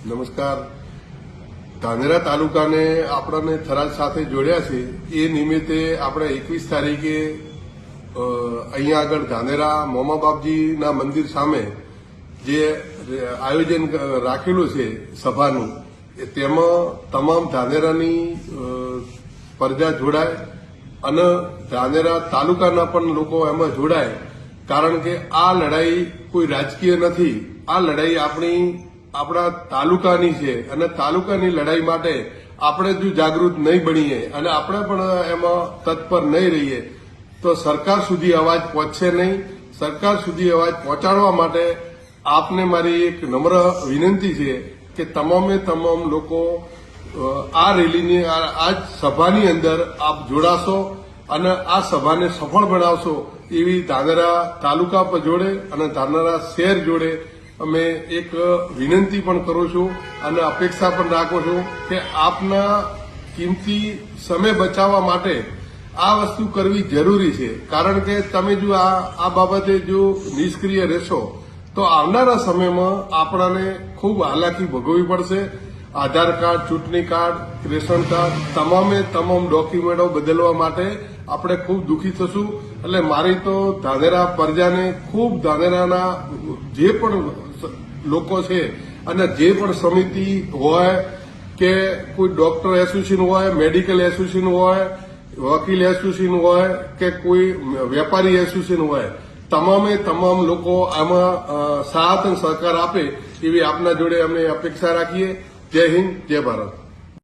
નમસ્કાર. ધાનેરા તાલુકાને આપણને થરાદ સાથે જોડ્યા છે. એ નિમિત્તે આપણે 21 તારીખે અહીંયા આગળ ધાનેરા મોમાબાપજીના મંદિર સામે જે આયોજન રાખેલું છે સભાનું, તેમાં તમામ ધાનેરાની પ્રજા જોડાય અને ધાનેરા તાલુકાના પણ લોકો એમાં જોડાય. કારણ કે આ લડાઈ કોઈ રાજકીય નથી. આ લડાઈ આપણા તાલુકાની છે અને તાલુકાની લડાઈ માટે આપણે જો જાગૃત નહીં બનીએ અને આપણે પણ એમાં તત્પર નહીં રહીએ તો સરકાર સુધી અવાજ પહોંચશે નહીં. સરકાર સુધી અવાજ પહોંચાડવા માટે આપને મારી એક નમ્ર વિનંતી છે કે તમામે તમામ લોકો આ રેલીની આ સભાની અંદર આપ જોડાશો અને આ સભાને સફળ બનાવશો એવી ધાનેરા તાલુકા પર જોડે અને ધાનેરા શહેર જોડે અમે એક વિનંતી પણ કરું છું અને અપેક્ષા પણ રાખું છું કે આપના કિંમતી સમય બચાવવા માટે આ વસ્તુ કરવી જરૂરી છે. કારણ કે તમે જો આ બાબતે જો નિષ્ક્રિય રહેશો તો આવનારા સમયમાં આપણાને ખૂબ હાલાકી ભોગવવી પડશે. આધાર કાર્ડ, ચૂંટણી કાર્ડ, રેશન કાર્ડ, તમામે તમામ ડોક્યુમેન્ટો બદલવા માટે આપણે ખૂબ દુઃખી થશું. એટલે મારી તો ધાનેરા પ્રજાને ખૂબ ધાનેરાના જે પણ લોકો છે અને જે પણ સમિતિ હોય કે કોઈ ડોક્ટર એસોસિએશન હોય, મેડિકલ એસોસિએશન હોય, વકીલ એસોસિએશન હોય કે કોઈ વેપારી એસોસિએશન હોય, તમામે તમામ લોકો આમાં સાથ અને સહકાર આપે એવી આપના જોડે અમે અપેક્ષા રાખીએ. જય હિન્દ, જય ભારત.